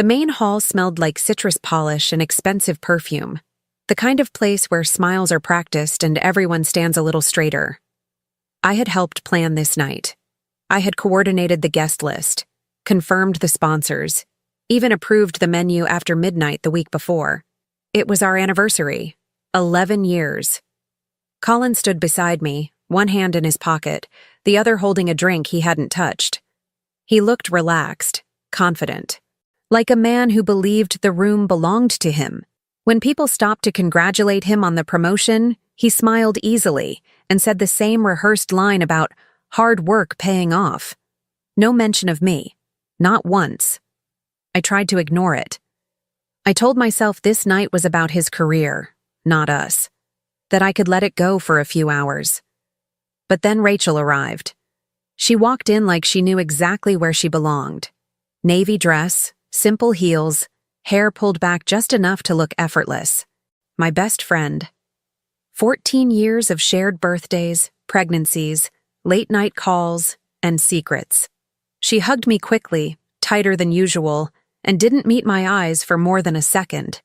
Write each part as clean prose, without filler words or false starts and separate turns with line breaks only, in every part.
The main hall smelled like citrus polish and expensive perfume, the kind of place where smiles are practiced and everyone stands a little straighter. I had helped plan this night. I had coordinated the guest list, confirmed the sponsors, even approved the menu after midnight the week before. It was our anniversary. 11 years. Colin stood beside me, one hand in his pocket, the other holding a drink he hadn't touched. He looked relaxed, confident, like a man who believed the room belonged to him. When people stopped to congratulate him on the promotion, he smiled easily and said the same rehearsed line about hard work paying off. No mention of me. Not once. I tried to ignore it. I told myself this night was about his career, not us, that I could let it go for a few hours. But then Rachel arrived. She walked in like she knew exactly where she belonged. Navy dress, simple heels, hair pulled back just enough to look effortless. My best friend. 14 years of shared birthdays, pregnancies, late-night calls, and secrets. She hugged me quickly, tighter than usual, and didn't meet my eyes for more than a second.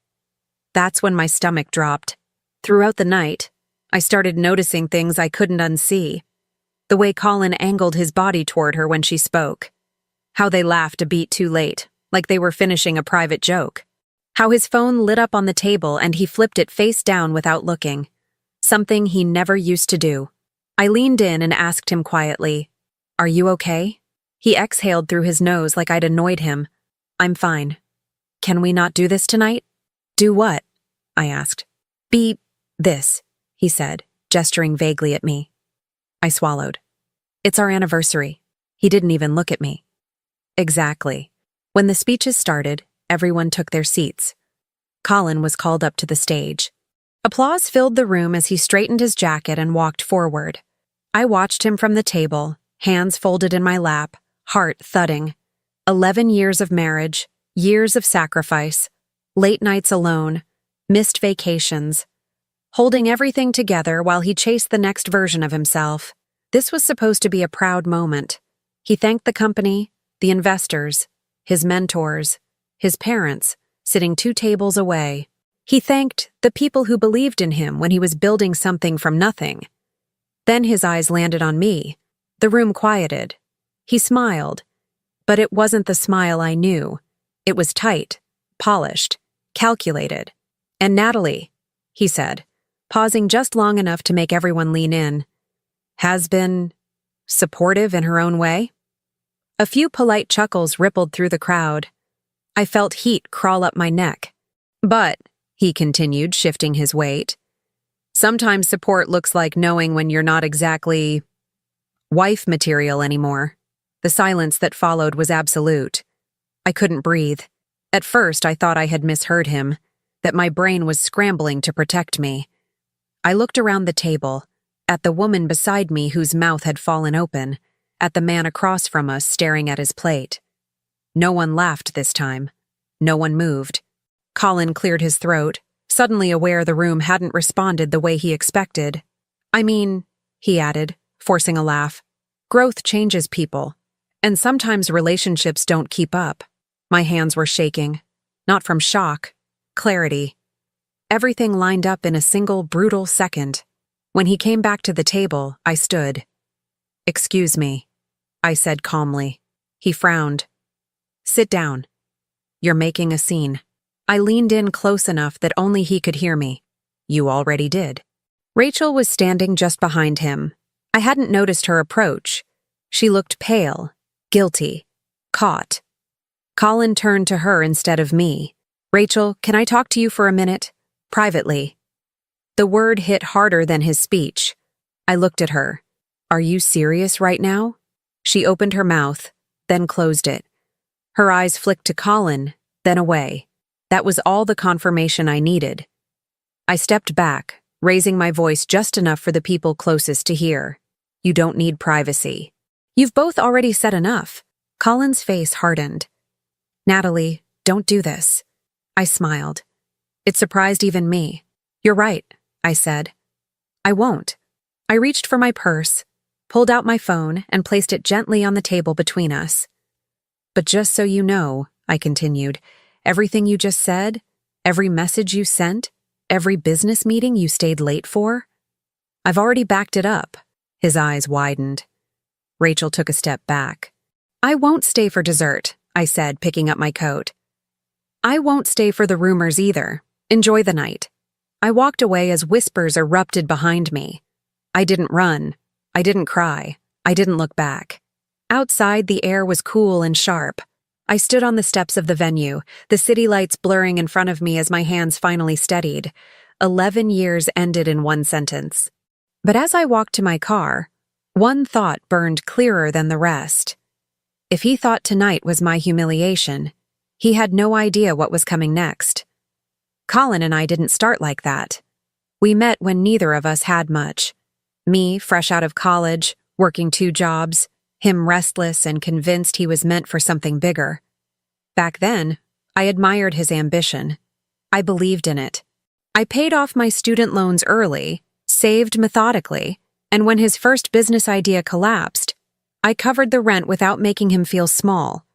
That's when my stomach dropped. Throughout the night, I started noticing things I couldn't unsee. The way Colin angled his body toward her when she spoke. How they laughed a beat too late, like they were finishing a private joke. How his phone lit up on the table and he flipped it face down without looking. Something he never used to do. I leaned in and asked him quietly, "Are you okay?" He exhaled through his nose like I'd annoyed him. "I'm fine. Can we not do this tonight?" "Do what?" I asked. "Be this," he said, gesturing vaguely at me. I swallowed. "It's our anniversary." He didn't even look at me. Exactly. When the speeches started, everyone took their seats. Colin was called up to the stage. Applause filled the room as he straightened his jacket and walked forward. I watched him from the table, hands folded in my lap, heart thudding. 11 years of marriage, years of sacrifice, late nights alone, missed vacations, holding everything together while he chased the next version of himself. This was supposed to be a proud moment. He thanked the company, the investors, his mentors, his parents, sitting 2 tables away. He thanked the people who believed in him when he was building something from nothing. Then his eyes landed on me. The room quieted. He smiled. But it wasn't the smile I knew. It was tight, polished, calculated. "And Natalie," he said, pausing just long enough to make everyone lean in, "has been supportive in her own way." A few polite chuckles rippled through the crowd. I felt heat crawl up my neck. "But," he continued, shifting his weight, "sometimes support looks like knowing when you're not exactly wife material anymore." The silence that followed was absolute. I couldn't breathe. At first, I thought I had misheard him, that my brain was scrambling to protect me. I looked around the table, at the woman beside me whose mouth had fallen open, at the man across from us staring at his plate. No one laughed this time. No one moved. Colin cleared his throat, suddenly aware the room hadn't responded the way he expected. "I mean," he added, forcing a laugh, "growth changes people. And sometimes relationships don't keep up." My hands were shaking. Not from shock. Clarity. Everything lined up in a single brutal second. When he came back to the table, I stood. "Excuse me," I said calmly. He frowned. "Sit down. You're making a scene." I leaned in close enough that only he could hear me. "You already did." Rachel was standing just behind him. I hadn't noticed her approach. She looked pale. Guilty. Caught. Colin turned to her instead of me. "Rachel, can I talk to you for a minute? Privately." The word hit harder than his speech. I looked at her. "Are you serious right now?" She opened her mouth, then closed it. Her eyes flicked to Colin, then away. That was all the confirmation I needed. I stepped back, raising my voice just enough for the people closest to hear. "You don't need privacy. You've both already said enough." Colin's face hardened. "Natalie, don't do this." I smiled. It surprised even me. "You're right," I said. "I won't." I reached for my purse, pulled out my phone, and placed it gently on the table between us. "But just so you know," I continued, Everything you just said? Every message you sent? Every business meeting you stayed late for? I've already backed it up. His eyes widened. Rachel took a step back. I won't stay for dessert, I said, picking up my coat. I won't stay for the rumors either. Enjoy the night. I walked away as whispers erupted behind me. I didn't run. I didn't cry. I didn't look back. Outside, the air was cool and sharp. I stood on the steps of the venue, the city lights blurring in front of me as my hands finally steadied. 11 years ended in one sentence. But as I walked to my car, one thought burned clearer than the rest. If he thought tonight was my humiliation, he had no idea what was coming next. Colin and I didn't start like that. We met when neither of us had much. Me, fresh out of college, working 2 jobs, him restless and convinced he was meant for something bigger. Back then, I admired his ambition. I believed in it. I paid off my student loans early, saved methodically, and when his first business idea collapsed, I covered the rent without making him feel small.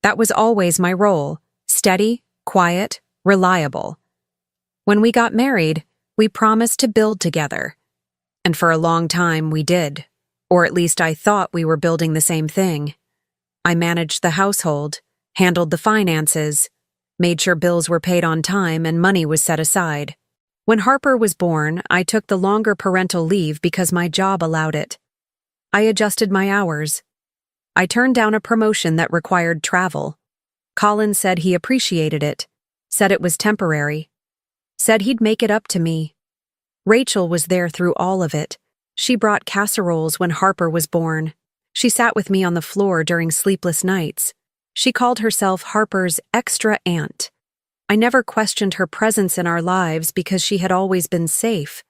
That was always my role: steady, quiet, reliable. When we got married, we promised to build together. And for a long time, we did. Or at least I thought we were building the same thing. I managed the household, handled the finances, made sure bills were paid on time and money was set aside. When Harper was born, I took the longer parental leave because my job allowed it. I adjusted my hours. I turned down a promotion that required travel. Colin said he appreciated it, said it was temporary, said he'd make it up to me. Rachel was there through all of it. She brought casseroles when Harper was born. She sat with me on the floor during sleepless nights. She called herself Harper's extra aunt. I never questioned her presence in our lives because she had always been safe,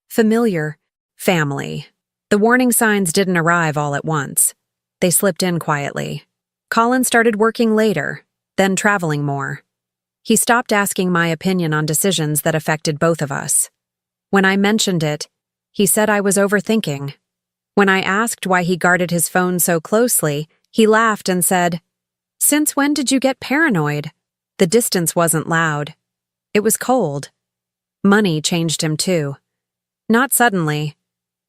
familiar, family. The warning signs didn't arrive all at once. They slipped in quietly. Colin started working later, then traveling more. He stopped asking my opinion on decisions that affected both of us. When I mentioned it, he said I was overthinking. When I asked why he guarded his phone so closely, he laughed and said, "Since when did you get paranoid?" The distance wasn't loud. It was cold. Money changed him too. Not suddenly,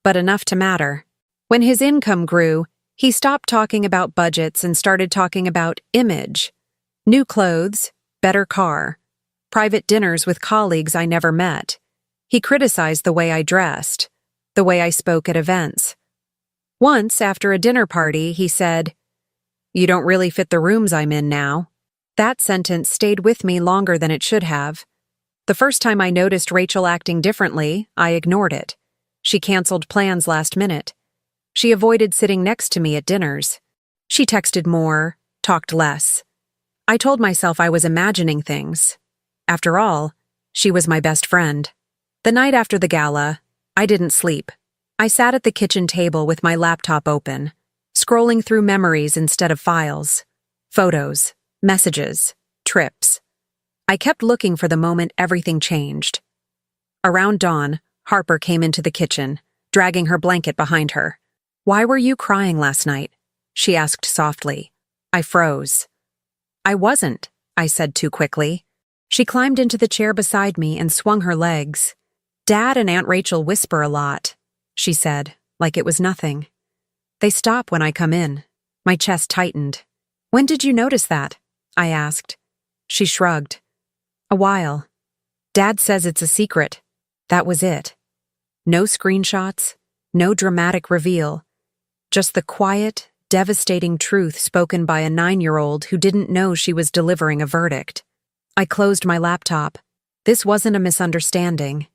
but enough to matter. When his income grew, he stopped talking about budgets and started talking about image. New clothes, better car, private dinners with colleagues I never met. He criticized the way I dressed, the way I spoke at events. Once, after a dinner party, he said, "You don't really fit the rooms I'm in now." That sentence stayed with me longer than it should have. The first time I noticed Rachel acting differently, I ignored it. She canceled plans last minute. She avoided sitting next to me at dinners. She texted more, talked less. I told myself I was imagining things. After all, she was my best friend. The night after the gala, I didn't sleep. I sat at the kitchen table with my laptop open, scrolling through memories instead of files. Photos, messages, trips. I kept looking for the moment everything changed. Around dawn, Harper came into the kitchen, dragging her blanket behind her. "Why were you crying last night?" she asked softly. I froze. "I wasn't," I said too quickly. She climbed into the chair beside me and swung her legs. "Dad and Aunt Rachel whisper a lot," she said, like it was nothing. "They stop when I come in." My chest tightened. "When did you notice that?" I asked. She shrugged. "A while. Dad says it's a secret." That was it. No screenshots, no dramatic reveal. Just the quiet, devastating truth spoken by a 9-year-old who didn't know she was delivering a verdict. I closed my laptop. This wasn't a misunderstanding.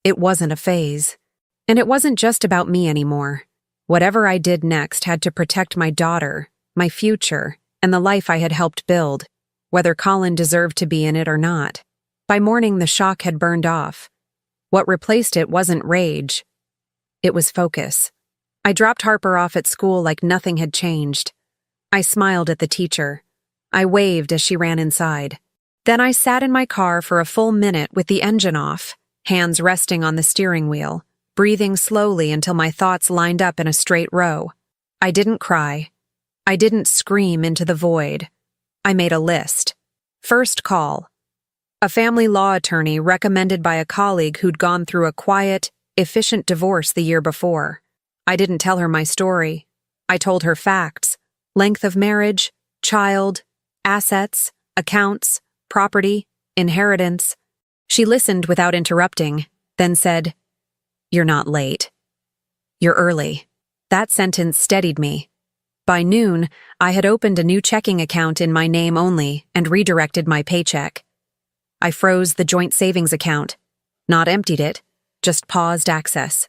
It wasn't a phase. And it wasn't just about me anymore. Whatever I did next had to protect my daughter, my future, and the life I had helped build, whether Colin deserved to be in it or not. By morning, the shock had burned off. What replaced it wasn't rage. It was focus. I dropped Harper off at school like nothing had changed. I smiled at the teacher. I waved as she ran inside. Then I sat in my car for a full minute with the engine off, hands resting on the steering wheel, breathing slowly until my thoughts lined up in a straight row. I didn't cry. I didn't scream into the void. I made a list. First call. A family law attorney recommended by a colleague who'd gone through a quiet, efficient divorce the year before. I didn't tell her my story. I told her facts: length of marriage, child, assets, accounts, property, inheritance. She listened without interrupting, then said, "You're not late. You're early." That sentence steadied me. By noon, I had opened a new checking account in my name only and redirected my paycheck. I froze the joint savings account, not emptied it, just paused access.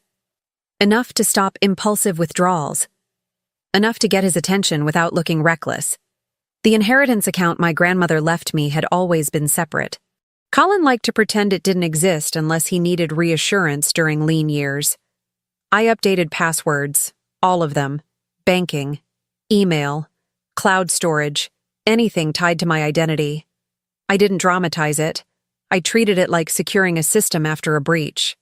Enough to stop impulsive withdrawals. Enough to get his attention without looking reckless. The inheritance account my grandmother left me had always been separate. Colin liked to pretend it didn't exist unless he needed reassurance during lean years. I updated passwords, all of them: banking, email, cloud storage, anything tied to my identity. I didn't dramatize it. I treated it like securing a system after a breach.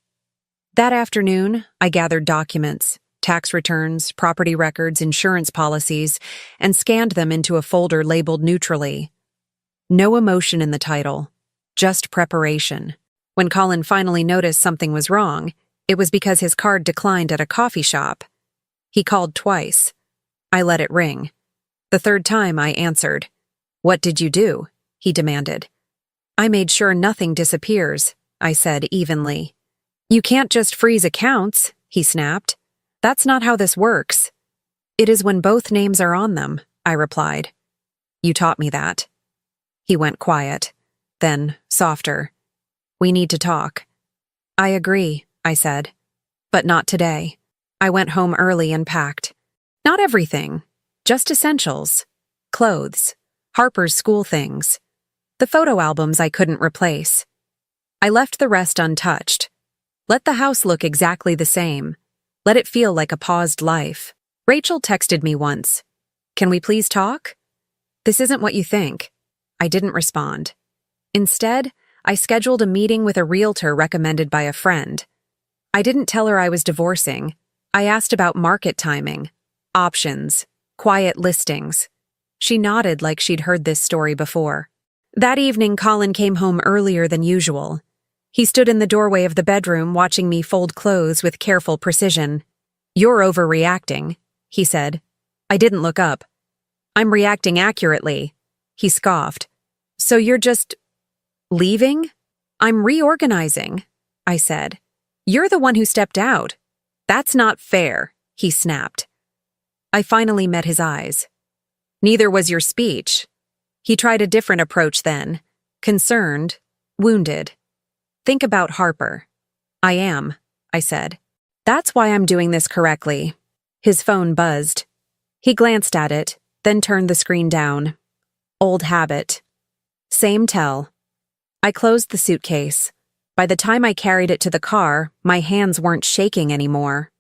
That afternoon, I gathered documents, tax returns, property records, insurance policies, and scanned them into a folder labeled neutrally. No emotion in the title, just preparation. When Colin finally noticed something was wrong, it was because his card declined at a coffee shop. He called twice. I let it ring. The third time I answered. "What did you do?" he demanded. "I made sure nothing disappears," I said evenly. "You can't just freeze accounts," he snapped. "That's not how this works." "It is when both names are on them," I replied. "You taught me that." He went quiet. Then, softer. "We need to talk." "I agree," I said. "But not today." I went home early and packed. Not everything, just essentials. Clothes, Harper's school things, the photo albums I couldn't replace. I left the rest untouched. Let the house look exactly the same. Let it feel like a paused life. Rachel texted me once, "Can we please talk?" "This isn't what you think." I didn't respond. Instead, I scheduled a meeting with a realtor recommended by a friend. I didn't tell her I was divorcing. I asked about market timing, options, quiet listings. She nodded like she'd heard this story before. That evening, Colin came home earlier than usual. He stood in the doorway of the bedroom watching me fold clothes with careful precision. "You're overreacting," he said. I didn't look up. "I'm reacting accurately," he scoffed. "So you're just leaving?" "I'm reorganizing," I said. "You're the one who stepped out." "That's not fair," he snapped. I finally met his eyes. "Neither was your speech." He tried a different approach then. Concerned, wounded. "Think about Harper." "I am," I said. "That's why I'm doing this correctly." His phone buzzed. He glanced at it, then turned the screen down. Old habit. Same tell. I closed the suitcase. By the time I carried it to the car, my hands weren't shaking anymore.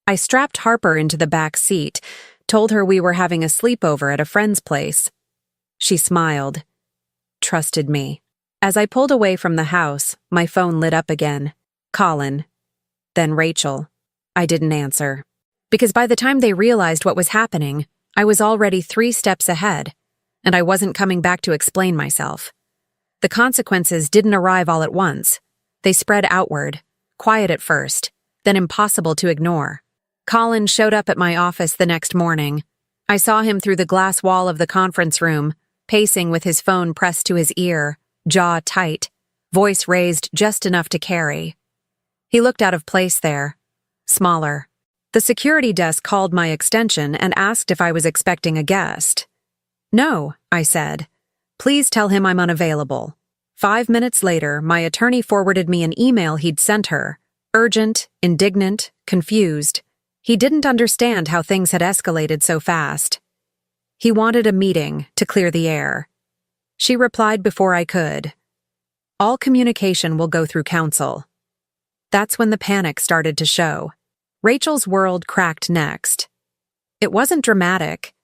I strapped Harper into the back seat, told her we were having a sleepover at a friend's place. She smiled. Trusted me. As I pulled away from the house, my phone lit up again. Colin. Then Rachel. I didn't answer. Because by the time they realized what was happening, I was already 3 steps ahead, and I wasn't coming back to explain myself. The consequences didn't arrive all at once. They spread outward, quiet at first, then impossible to ignore. Colin showed up at my office the next morning. I saw him through the glass wall of the conference room, pacing with his phone pressed to his ear, jaw tight, voice raised just enough to carry. He looked out of place there, smaller. The security desk called my extension and asked if I was expecting a guest. "No," I said. "Please tell him I'm unavailable." 5 minutes later, my attorney forwarded me an email he'd sent her. Urgent, indignant, confused. He didn't understand how things had escalated so fast. He wanted a meeting to clear the air. She replied before I could. "All communication will go through counsel." That's when the panic started to show. Rachel's world cracked next. It wasn't dramatic.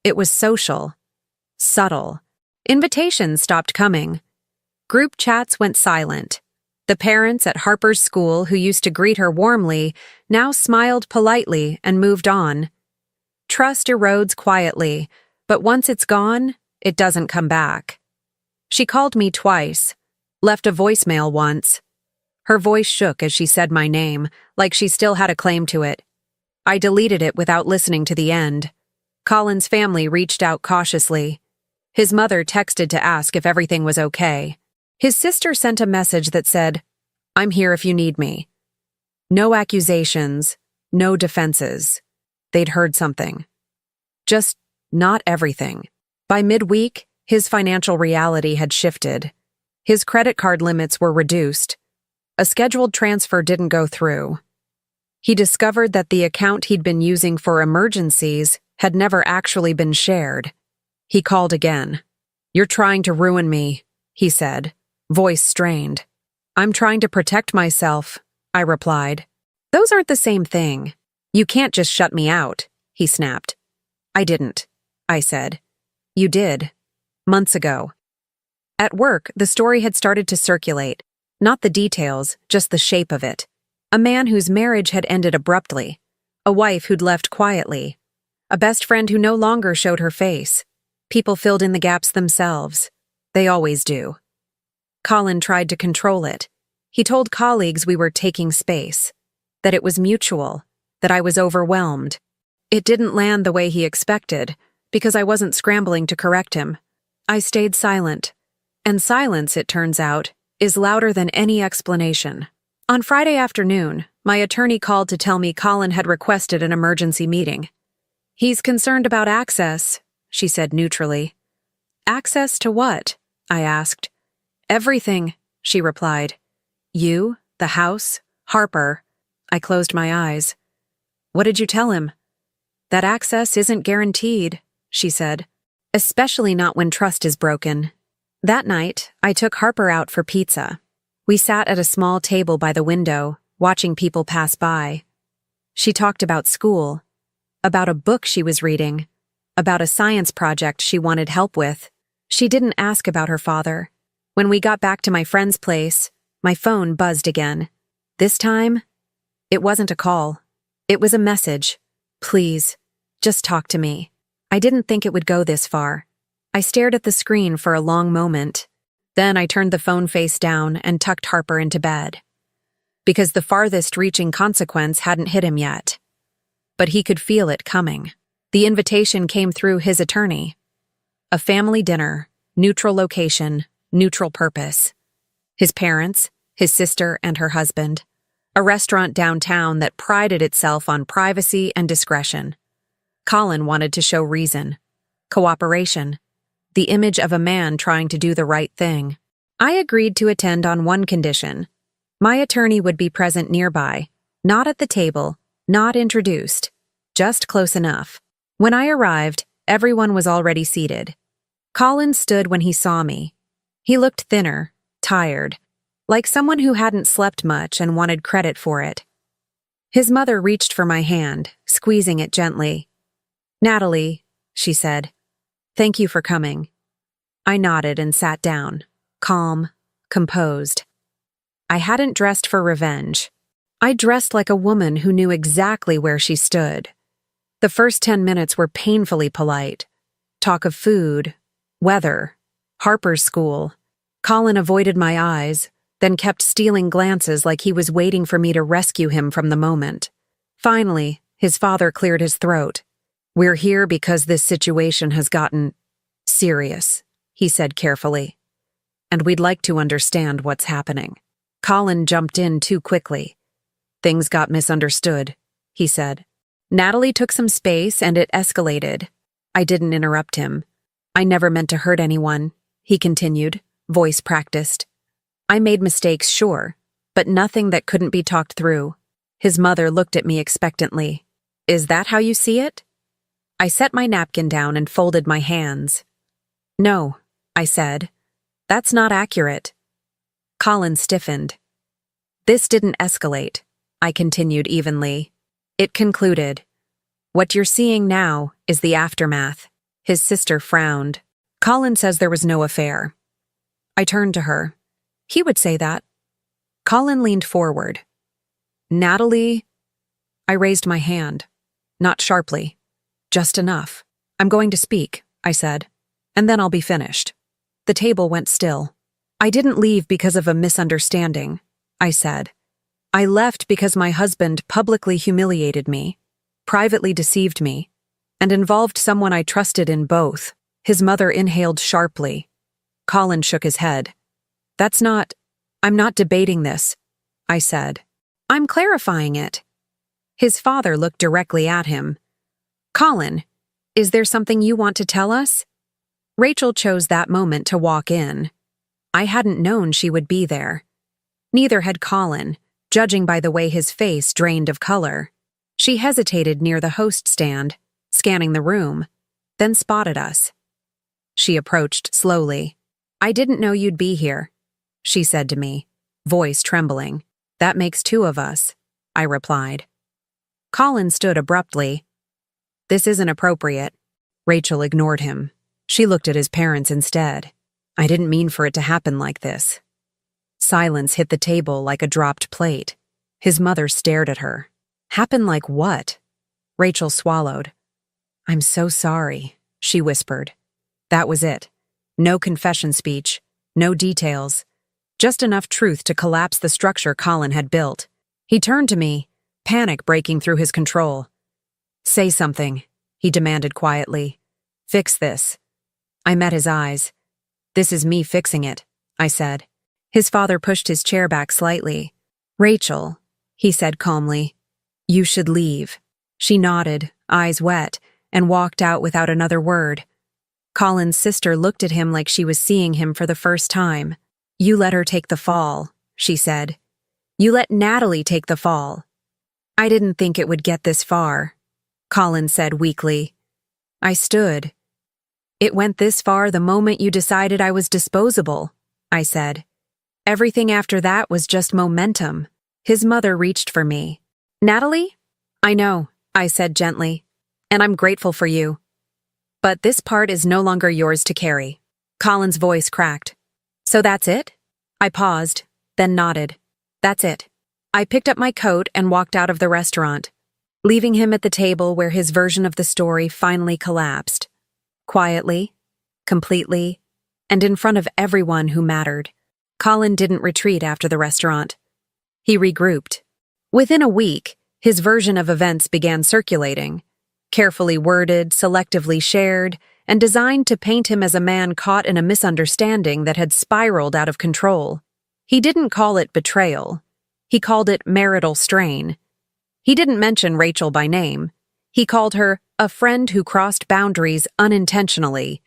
It was social. Subtle. Invitations stopped coming. Group chats went silent. The parents at Harper's school who used to greet her warmly now smiled politely and moved on. Trust erodes quietly, but once it's gone, it doesn't come back. She called me twice, left a voicemail once. Her voice shook as she said my name, like she still had a claim to it. I deleted it without listening to the end. Colin's family reached out cautiously. His mother texted to ask if everything was okay. His sister sent a message that said, "I'm here if you need me." No accusations, no defenses. They'd heard something. Just not everything. By midweek, his financial reality had shifted. His credit card limits were reduced. A scheduled transfer didn't go through. He discovered that the account he'd been using for emergencies had never actually been shared. He called again. "You're trying to ruin me," he said, voice strained. "I'm trying to protect myself," I replied. "Those aren't the same thing. You can't just shut me out," he snapped. "I didn't," I said. "You did. Months ago." At work, the story had started to circulate. Not the details, just the shape of it. A man whose marriage had ended abruptly. A wife who'd left quietly. A best friend who no longer showed her face. People filled in the gaps themselves. They always do. Colin tried to control it. He told colleagues we were taking space. That it was mutual. That I was overwhelmed. It didn't land the way he expected, because I wasn't scrambling to correct him. I stayed silent. And silence, it turns out, is louder than any explanation. On Friday afternoon, my attorney called to tell me Colin had requested an emergency meeting. "He's concerned about access," she said neutrally. "Access to what?" I asked. "Everything," she replied. "You, the house, Harper." I closed my eyes. "What did you tell him?" "That access isn't guaranteed," she said. "Especially not when trust is broken." That night, I took Harper out for pizza. We sat at a small table by the window, watching people pass by. She talked about school, about a book she was reading, about a science project she wanted help with. She didn't ask about her father. When we got back to my friend's place, my phone buzzed again. This time, it wasn't a call. It was a message. "Please, just talk to me." I didn't think it would go this far. I stared at the screen for a long moment. Then I turned the phone face down and tucked Harper into bed. Because the farthest-reaching consequence hadn't hit him yet. But he could feel it coming. The invitation came through his attorney. A family dinner, neutral location, neutral purpose. His parents, his sister and her husband. A restaurant downtown that prided itself on privacy and discretion. Colin wanted to show reason. Cooperation. The image of a man trying to do the right thing. I agreed to attend on one condition. My attorney would be present nearby, not at the table, not introduced, just close enough. When I arrived, everyone was already seated. Colin stood when he saw me. He looked thinner, tired, like someone who hadn't slept much and wanted credit for it. His mother reached for my hand, squeezing it gently. "Natalie," she said. "Thank you for coming." I nodded and sat down, calm, composed. I hadn't dressed for revenge. I dressed like a woman who knew exactly where she stood. The first 10 minutes were painfully polite. Talk of food, weather, Harper's school. Colin avoided my eyes, then kept stealing glances like he was waiting for me to rescue him from the moment. Finally, his father cleared his throat. "We're here because this situation has gotten serious," he said carefully. "And we'd like to understand what's happening." Colin jumped in too quickly. "Things got misunderstood," he said. Natalie took some space and it escalated. I didn't interrupt him. "I never meant to hurt anyone," he continued, voice practiced. "I made mistakes, sure, but nothing that couldn't be talked through." His mother looked at me expectantly. "Is that how you see it?" I set my napkin down and folded my hands. "No," I said. "That's not accurate." Colin stiffened. "This didn't escalate," I continued evenly. "It concluded. What you're seeing now is the aftermath." His sister frowned. "Colin says there was no affair." I turned to her. "He would say that." Colin leaned forward. "Natalie?" I raised my hand. Not sharply. Just enough. "I'm going to speak," I said, "and then I'll be finished." The table went still. "I didn't leave because of a misunderstanding," I said. "I left because my husband publicly humiliated me, privately deceived me, and involved someone I trusted in both." His mother inhaled sharply. Colin shook his head. I'm not debating this," I said. "I'm clarifying it." His father looked directly at him. "Colin, is there something you want to tell us?" Rachel chose that moment to walk in. I hadn't known she would be there. Neither had Colin, judging by the way his face drained of color. She hesitated near the host stand, scanning the room, then spotted us. She approached slowly. "I didn't know you'd be here," she said to me, voice trembling. "That makes two of us," I replied. Colin stood abruptly. "This isn't appropriate." Rachel ignored him. She looked at his parents instead. "I didn't mean for it to happen like this." Silence hit the table like a dropped plate. His mother stared at her. "Happen like what?" Rachel swallowed. "I'm so sorry," she whispered. That was it. No confession speech, no details, just enough truth to collapse the structure Colin had built. He turned to me, panic breaking through his control. "Say something," he demanded quietly. "Fix this." I met his eyes. "This is me fixing it," I said. His father pushed his chair back slightly. "Rachel," he said calmly, "you should leave." She nodded, eyes wet, and walked out without another word. Colin's sister looked at him like she was seeing him for the first time. "You let her take the fall," she said. "You let Natalie take the fall." "I didn't think it would get this far," Colin said weakly. I stood. "It went this far the moment you decided I was disposable," I said. "Everything after that was just momentum." His mother reached for me. "Natalie?" "I know," I said gently, "and I'm grateful for you. But this part is no longer yours to carry." Colin's voice cracked. "So that's it?" I paused, then nodded. "That's it." I picked up my coat and walked out of the restaurant, leaving him at the table where his version of the story finally collapsed. Quietly, completely, and in front of everyone who mattered. Colin didn't retreat after the restaurant. He regrouped. Within a week, his version of events began circulating, carefully worded, selectively shared, and designed to paint him as a man caught in a misunderstanding that had spiraled out of control. He didn't call it betrayal. He called it marital strain. He didn't mention Rachel by name. He called her a friend who crossed boundaries unintentionally.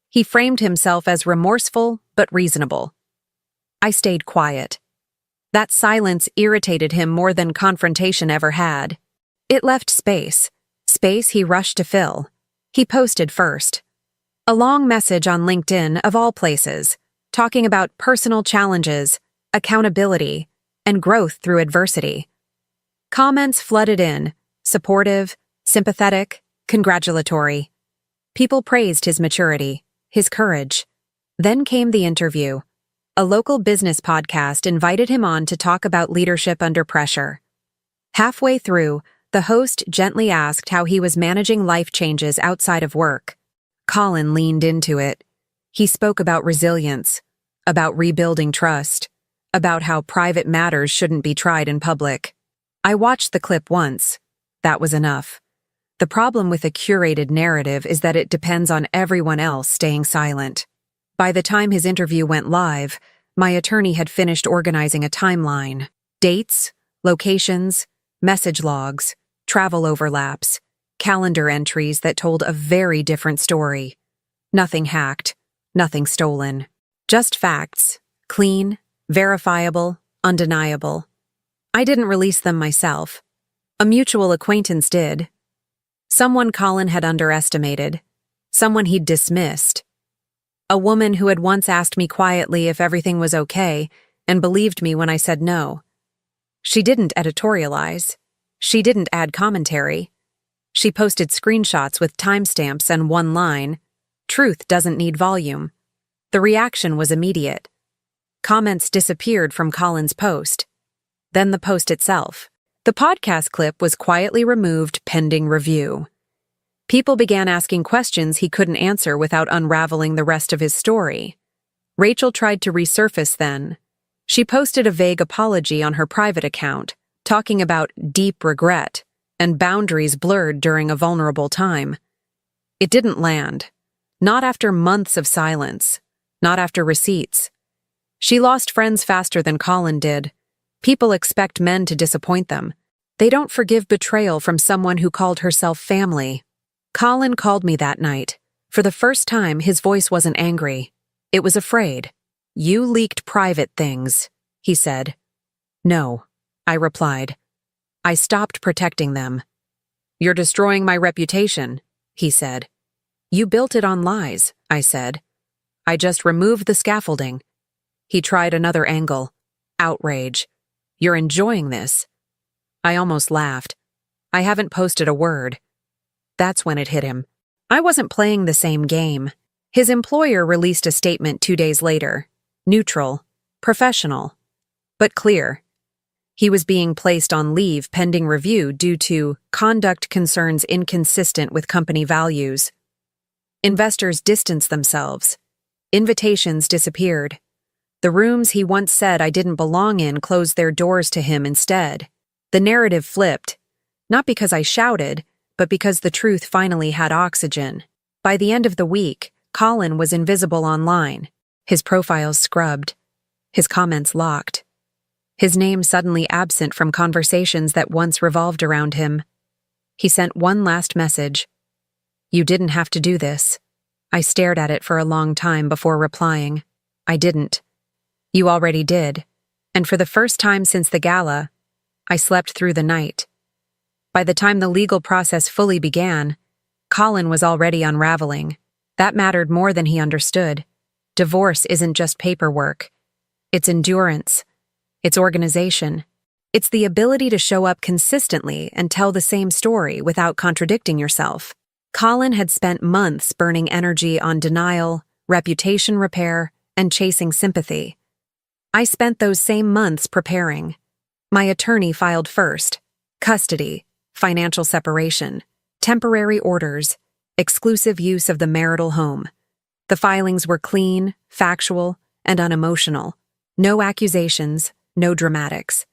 He framed himself as remorseful but reasonable. I stayed quiet. That silence irritated him more than confrontation ever had. It left space he rushed to fill. He posted first. A long message on LinkedIn, of all places, talking about personal challenges, accountability, and growth through adversity. Comments flooded in, supportive, sympathetic, congratulatory. People praised his maturity, his courage. Then came the interview. A local business podcast invited him on to talk about leadership under pressure. Halfway through, the host gently asked how he was managing life changes outside of work. Colin leaned into it. He spoke about resilience, about rebuilding trust, about how private matters shouldn't be tried in public. I watched the clip once. That was enough. The problem with a curated narrative is that it depends on everyone else staying silent. By the time his interview went live, my attorney had finished organizing a timeline. Dates, locations, message logs, travel overlaps, calendar entries that told a very different story. Nothing hacked, nothing stolen. Just facts, clean, verifiable, undeniable. I didn't release them myself. A mutual acquaintance did. Someone Colin had underestimated. Someone he'd dismissed. A woman who had once asked me quietly if everything was okay and believed me when I said no. She didn't editorialize. She didn't add commentary. She posted screenshots with timestamps and one line, "Truth doesn't need volume." The reaction was immediate. Comments disappeared from Colin's post. Then the post itself. The podcast clip was quietly removed pending review. People began asking questions he couldn't answer without unraveling the rest of his story. Rachel tried to resurface then. She posted a vague apology on her private account, talking about deep regret and boundaries blurred during a vulnerable time. It didn't land. Not after months of silence. Not after receipts. She lost friends faster than Colin did. People expect men to disappoint them. They don't forgive betrayal from someone who called herself family. Colin called me that night. For the first time, his voice wasn't angry. It was afraid. "You leaked private things," he said. "No," I replied. "I stopped protecting them." "You're destroying my reputation," he said. "You built it on lies," I said. "I just removed the scaffolding." He tried another angle. Outrage. "You're enjoying this." I almost laughed. I haven't posted a word. That's when it hit him. I wasn't playing the same game. His employer released a statement 2 days later. Neutral, professional, but clear. He was being placed on leave pending review due to conduct concerns inconsistent with company values. Investors distanced themselves. Invitations disappeared. The rooms he once said I didn't belong in closed their doors to him instead. The narrative flipped, not because I shouted, but because the truth finally had oxygen. By the end of the week, Colin was invisible online, his profiles scrubbed, his comments locked, his name suddenly absent from conversations that once revolved around him. He sent one last message. "You didn't have to do this." I stared at it for a long time before replying. "I didn't." "You already did." And for the first time since the gala, I slept through the night. By the time the legal process fully began, Colin was already unraveling. That mattered more than he understood. Divorce isn't just paperwork. It's endurance. It's organization. It's the ability to show up consistently and tell the same story without contradicting yourself. Colin had spent months burning energy on denial, reputation repair, and chasing sympathy. I spent those same months preparing. My attorney filed first. Custody, financial separation, temporary orders, exclusive use of the marital home. The filings were clean, factual, and unemotional. No accusations, no dramatics.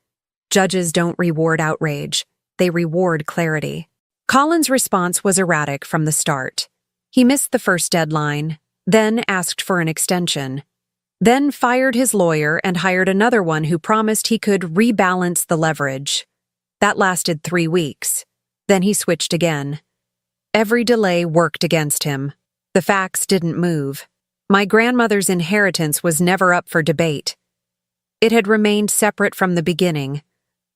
Judges don't reward outrage. They reward clarity. Colin's response was erratic from the start. He missed the first deadline, then asked for an extension, then fired his lawyer and hired another one who promised he could rebalance the leverage. That lasted 3 weeks. Then he switched again. Every delay worked against him. The facts didn't move. My grandmother's inheritance was never up for debate. It had remained separate from the beginning,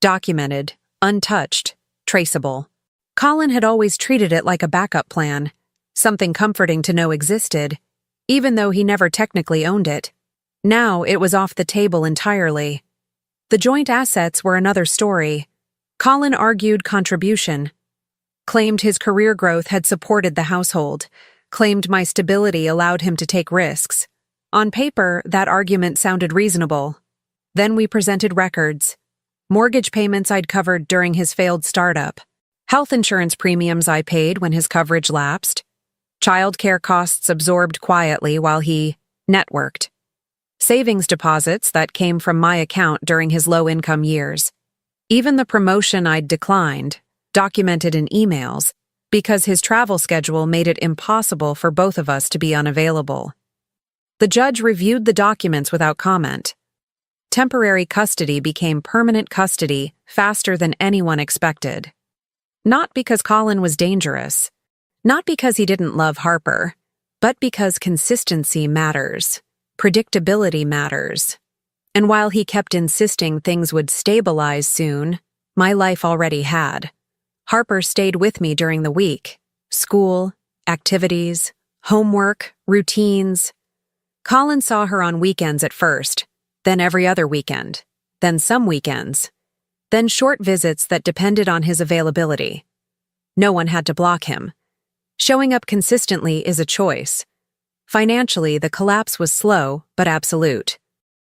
documented, untouched, traceable. Colin had always treated it like a backup plan, something comforting to know existed, even though he never technically owned it. Now it was off the table entirely. The joint assets were another story. Colin argued contribution, claimed his career growth had supported the household, claimed my stability allowed him to take risks. On paper, that argument sounded reasonable. Then we presented records. Mortgage payments I'd covered during his failed startup. Health insurance premiums I paid when his coverage lapsed. Childcare costs absorbed quietly while he networked. Savings deposits that came from my account during his low-income years. Even the promotion I'd declined, documented in emails, because his travel schedule made it impossible for both of us to be unavailable. The judge reviewed the documents without comment. Temporary custody became permanent custody faster than anyone expected. Not because Colin was dangerous, not because he didn't love Harper, but because consistency matters, predictability matters. And while he kept insisting things would stabilize soon, my life already had. Harper stayed with me during the week. School, activities, homework, routines. Colin saw her on weekends at first, then every other weekend, then some weekends, then short visits that depended on his availability. No one had to block him. Showing up consistently is a choice. Financially, the collapse was slow but absolute.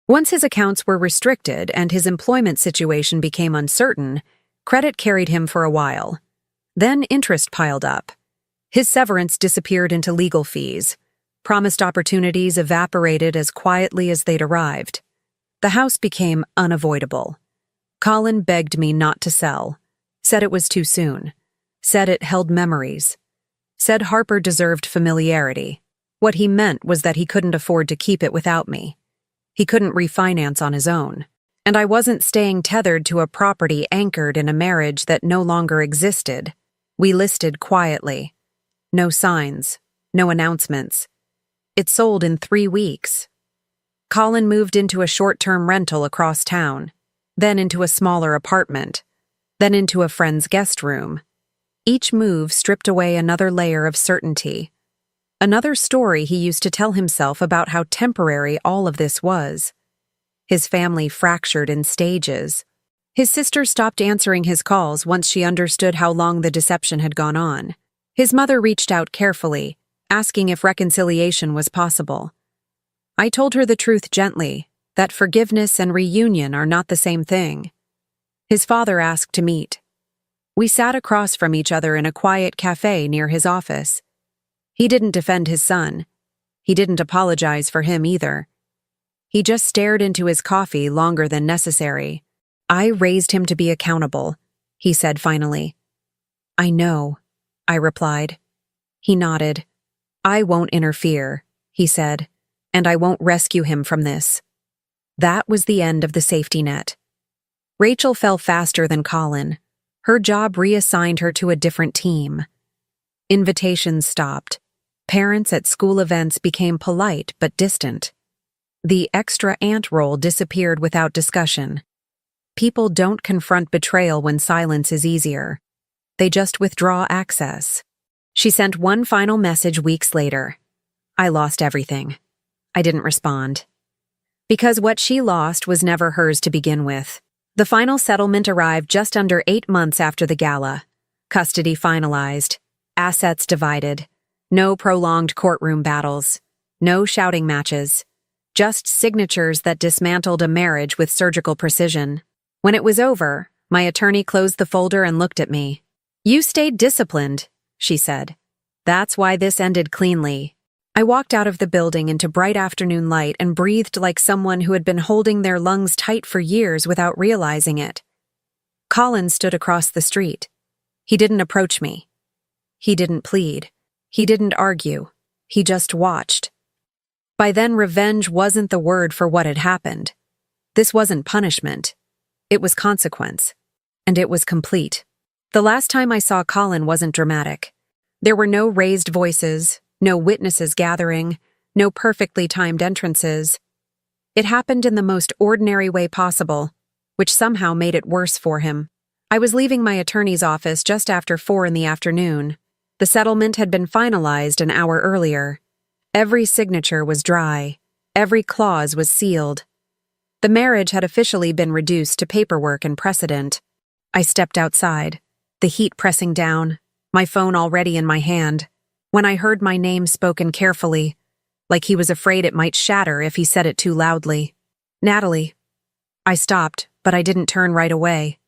Once his accounts were restricted and his employment situation became uncertain, credit carried him for a while. Then interest piled up. His severance disappeared into legal fees. Promised opportunities evaporated as quietly as they'd arrived. The house became unavoidable. Colin begged me not to sell, said it was too soon, said it held memories, said Harper deserved familiarity. What he meant was that he couldn't afford to keep it without me. He couldn't refinance on his own, and I wasn't staying tethered to a property anchored in a marriage that no longer existed. We listed quietly. No signs, no announcements. It sold in 3 weeks. Colin moved into a short-term rental across town, then into a smaller apartment, then into a friend's guest room. Each move stripped away another layer of certainty. Another story he used to tell himself about how temporary all of this was. His family fractured in stages. His sister stopped answering his calls once she understood how long the deception had gone on. His mother reached out carefully, asking if reconciliation was possible. I told her the truth gently, that forgiveness and reunion are not the same thing. His father asked to meet. We sat across from each other in a quiet cafe near his office. He didn't defend his son. He didn't apologize for him either. He just stared into his coffee longer than necessary. I raised him to be accountable, he said finally. I know, I replied. He nodded. I won't interfere, he said. And I won't rescue him from this. That was the end of the safety net. Rachel fell faster than Colin. Her job reassigned her to a different team. Invitations stopped. Parents at school events became polite but distant. The extra aunt role disappeared without discussion. People don't confront betrayal when silence is easier. They just withdraw access. She sent one final message weeks later. I lost everything. I didn't respond. Because what she lost was never hers to begin with. The final settlement arrived just under 8 months after the gala. Custody finalized. Assets divided. No prolonged courtroom battles. No shouting matches. Just signatures that dismantled a marriage with surgical precision. When it was over, my attorney closed the folder and looked at me. You stayed disciplined, she said. That's why this ended cleanly. I walked out of the building into bright afternoon light and breathed like someone who had been holding their lungs tight for years without realizing it. Colin stood across the street. He didn't approach me. He didn't plead. He didn't argue. He just watched. By then, revenge wasn't the word for what had happened. This wasn't punishment. It was consequence. And it was complete. The last time I saw Colin wasn't dramatic. There were no raised voices, no witnesses gathering, no perfectly timed entrances. It happened in the most ordinary way possible, which somehow made it worse for him. I was leaving my attorney's office just after 4 in the afternoon. The settlement had been finalized an hour earlier. Every signature was dry. Every clause was sealed. The marriage had officially been reduced to paperwork and precedent. I stepped outside, the heat pressing down, my phone already in my hand, when I heard my name spoken carefully, like he was afraid it might shatter if he said it too loudly. Natalie. I stopped, but I didn't turn right away.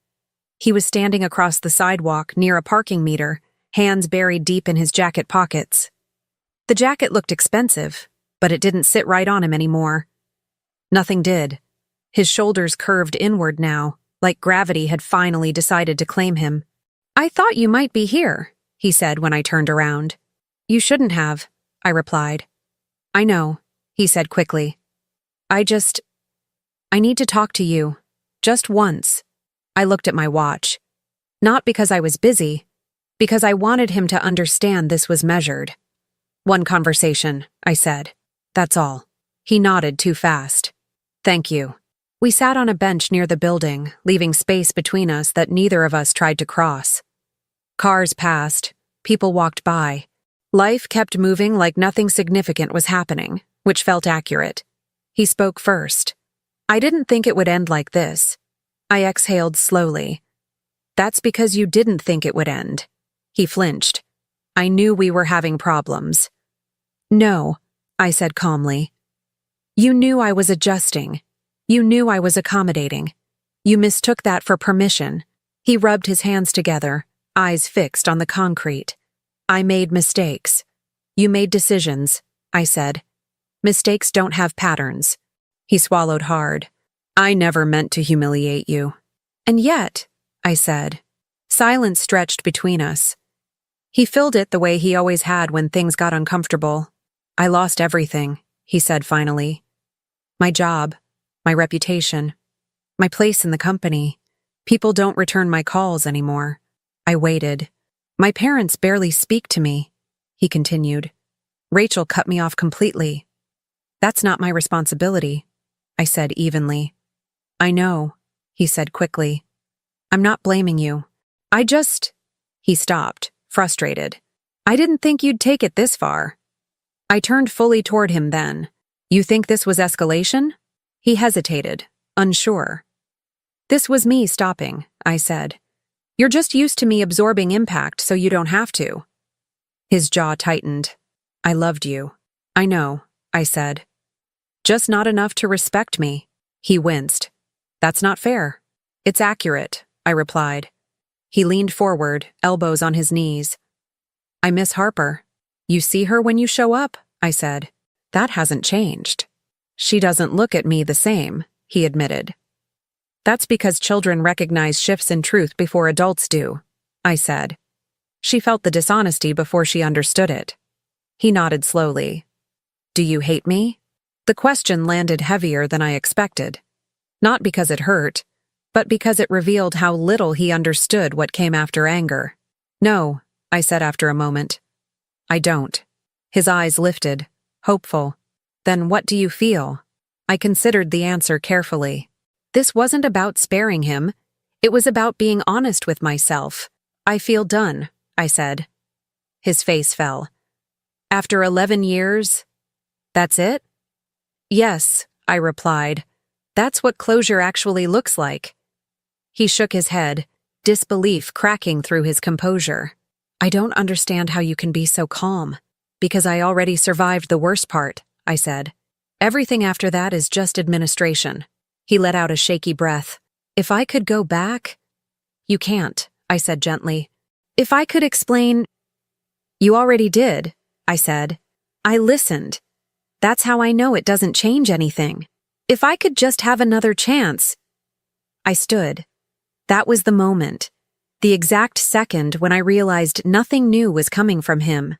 He was standing across the sidewalk near a parking meter, hands buried deep in his jacket pockets. The jacket looked expensive, but it didn't sit right on him anymore. Nothing did. His shoulders curved inward now, like gravity had finally decided to claim him. I thought you might be here, he said when I turned around. You shouldn't have, I replied. I know, he said quickly. I need to talk to you. Just once. I looked at my watch. Not because I was busy, because I wanted him to understand this was measured. One conversation, I said. That's all. He nodded too fast. Thank you. We sat on a bench near the building, leaving space between us that neither of us tried to cross. Cars passed. People walked by. Life kept moving like nothing significant was happening, which felt accurate. He spoke first. I didn't think it would end like this. I exhaled slowly. That's because you didn't think it would end. He flinched. I knew we were having problems. No, I said calmly. You knew I was adjusting. You knew I was accommodating. You mistook that for permission. He rubbed his hands together, eyes fixed on the concrete. I made mistakes. You made decisions. I said. Mistakes don't have patterns. He swallowed hard. I never meant to humiliate you. And yet, I said. Silence stretched between us. He filled it the way he always had when things got uncomfortable. I lost everything, he said finally. My job, my reputation, my place in the company. People don't return my calls anymore. I waited. My parents barely speak to me, he continued. Rachel cut me off completely. That's not my responsibility, I said evenly. I know, he said quickly. I'm not blaming you. He stopped, frustrated. I didn't think you'd take it this far. I turned fully toward him then. You think this was escalation? He hesitated, unsure. This was me stopping, I said. You're just used to me absorbing impact so you don't have to. His jaw tightened. I loved you. I know, I said. Just not enough to respect me. He winced. That's not fair. It's accurate, I replied. He leaned forward, elbows on his knees. I miss Harper. You see her when you show up, I said. That hasn't changed. She doesn't look at me the same, he admitted. That's because children recognize shifts in truth before adults do, I said. She felt the dishonesty before she understood it. He nodded slowly. Do you hate me? The question landed heavier than I expected. Not because it hurt, but because it revealed how little he understood what came after anger. No, I said after a moment. I don't. His eyes lifted, hopeful. Then what do you feel? I considered the answer carefully. This wasn't about sparing him. It was about being honest with myself. I feel done, I said. His face fell. After 11 years? That's it? Yes, I replied. That's what closure actually looks like. He shook his head, disbelief cracking through his composure. I don't understand how you can be so calm. Because I already survived the worst part, I said. Everything after that is just administration. He let out a shaky breath. If I could go back? You can't, I said gently. If I could explain... You already did, I said. I listened. That's how I know it doesn't change anything. If I could just have another chance... I stood. That was the moment. The exact second when I realized nothing new was coming from him.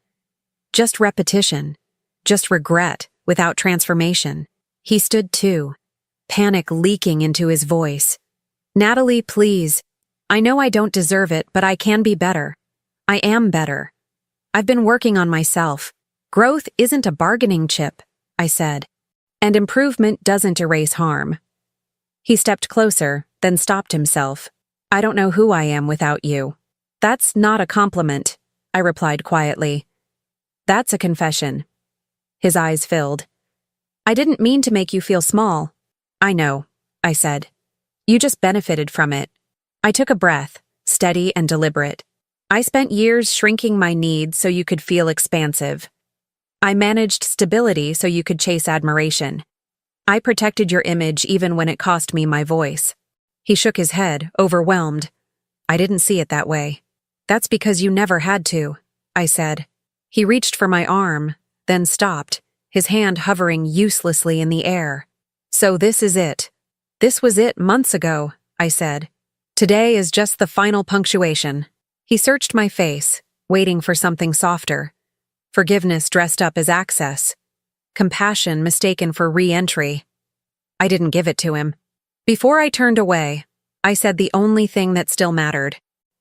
Just repetition. Just regret, without transformation. He stood too, panic leaking into his voice. Natalie, please. I know I don't deserve it, but I can be better. I am better. I've been working on myself. Growth isn't a bargaining chip, I said. And improvement doesn't erase harm. He stepped closer, then stopped himself. I don't know who I am without you. That's not a compliment, I replied quietly. That's a confession. His eyes filled. I didn't mean to make you feel small. I know, I said. You just benefited from it. I took a breath, steady and deliberate. I spent years shrinking my needs so you could feel expansive. I managed stability so you could chase admiration. I protected your image even when it cost me my voice. He shook his head, overwhelmed. I didn't see it that way. That's because you never had to, I said. He reached for my arm, then stopped, his hand hovering uselessly in the air. So this is it. This was it months ago, I said. Today is just the final punctuation. He searched my face, waiting for something softer. Forgiveness dressed up as access. Compassion mistaken for re-entry. I didn't give it to him. Before I turned away, I said the only thing that still mattered.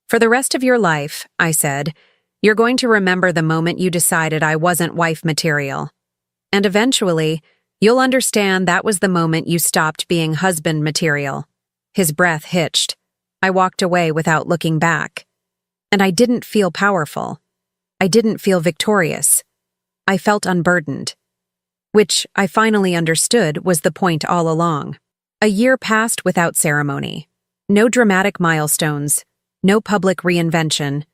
For the rest of your life, I said, you're going to remember the moment you decided I wasn't wife material. And eventually, you'll understand that was the moment you stopped being husband material. His breath hitched. I walked away without looking back. And I didn't feel powerful. I didn't feel victorious. I felt unburdened. Which I finally understood was the point all along. A year passed without ceremony. No dramatic milestones. No public reinvention.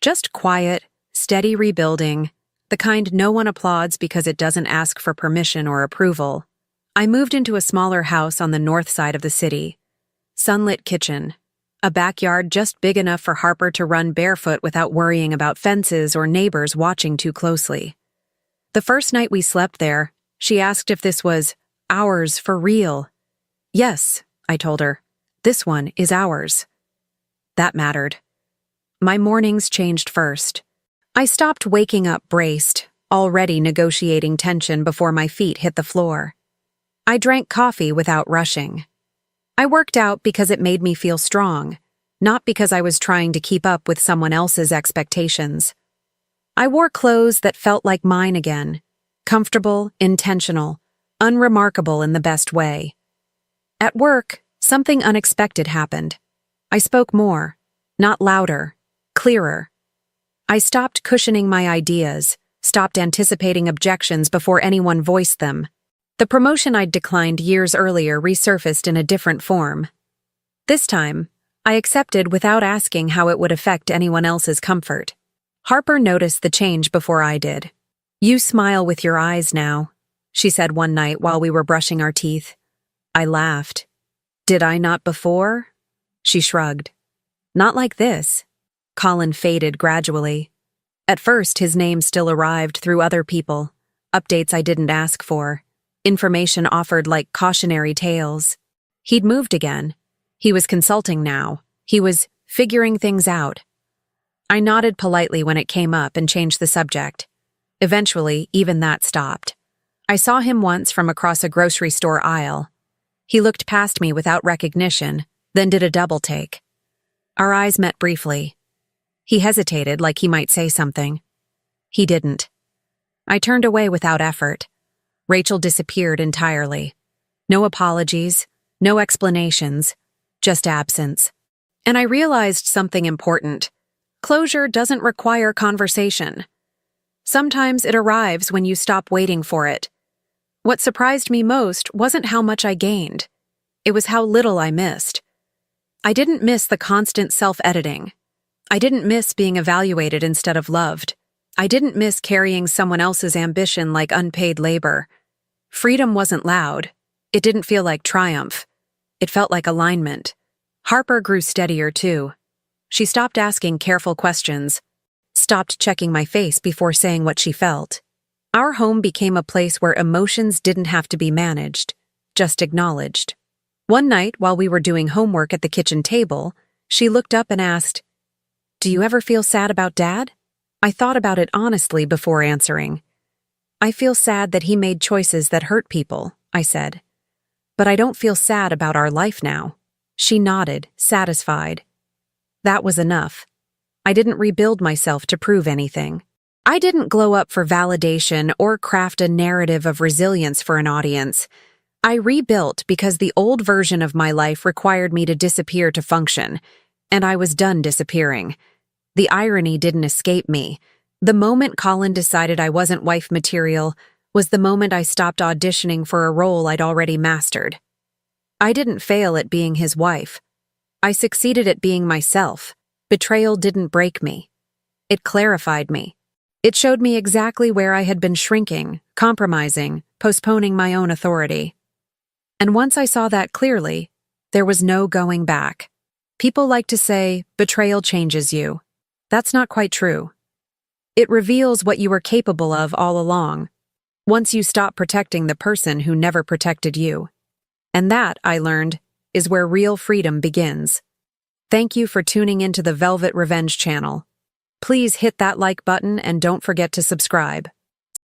Just quiet, steady rebuilding, the kind no one applauds because it doesn't ask for permission or approval. I moved into a smaller house on the north side of the city. Sunlit kitchen. A backyard just big enough for Harper to run barefoot without worrying about fences or neighbors watching too closely. The first night we slept there, she asked if this was ours for real. Yes, I told her. This one is ours. That mattered. My mornings changed first. I stopped waking up braced, already negotiating tension before my feet hit the floor. I drank coffee without rushing. I worked out because it made me feel strong, not because I was trying to keep up with someone else's expectations. I wore clothes that felt like mine again, comfortable, intentional, unremarkable in the best way. At work, something unexpected happened. I spoke more, not louder, clearer. I stopped cushioning my ideas, stopped anticipating objections before anyone voiced them. The promotion I'd declined years earlier resurfaced in a different form. This time, I accepted without asking how it would affect anyone else's comfort. Harper noticed the change before I did. "You smile with your eyes now," she said one night while we were brushing our teeth. I laughed. "Did I not before?" She shrugged. "Not like this." Colin faded gradually. At first, his name still arrived through other people, updates I didn't ask for, information offered like cautionary tales. He'd moved again. He was consulting now. He was figuring things out. I nodded politely when it came up and changed the subject. Eventually, even that stopped. I saw him once from across a grocery store aisle. He looked past me without recognition, then did a double take. Our eyes met briefly. He hesitated like he might say something. He didn't. I turned away without effort. Rachel disappeared entirely. No apologies, no explanations, just absence. And I realized something important. Closure doesn't require conversation. Sometimes it arrives when you stop waiting for it. What surprised me most wasn't how much I gained. It was how little I missed. I didn't miss the constant self-editing. I didn't miss being evaluated instead of loved. I didn't miss carrying someone else's ambition like unpaid labor. Freedom wasn't loud. It didn't feel like triumph. It felt like alignment. Harper grew steadier too. She stopped asking careful questions, stopped checking my face before saying what she felt. Our home became a place where emotions didn't have to be managed, just acknowledged. One night, while we were doing homework at the kitchen table, she looked up and asked, "Do you ever feel sad about Dad?" I thought about it honestly before answering. "I feel sad that he made choices that hurt people," I said. "But I don't feel sad about our life now." She nodded, satisfied. That was enough. I didn't rebuild myself to prove anything. I didn't glow up for validation or craft a narrative of resilience for an audience. I rebuilt because the old version of my life required me to disappear to function, and I was done disappearing. The irony didn't escape me. The moment Colin decided I wasn't wife material was the moment I stopped auditioning for a role I'd already mastered. I didn't fail at being his wife. I succeeded at being myself. Betrayal didn't break me. It clarified me. It showed me exactly where I had been shrinking, compromising, postponing my own authority. And once I saw that clearly, there was no going back. People like to say, betrayal changes you. That's not quite true. It reveals what you were capable of all along, once you stop protecting the person who never protected you. And that, I learned, is where real freedom begins. Thank you for tuning into the Velvet Revenge channel. Please hit that like button and don't forget to subscribe.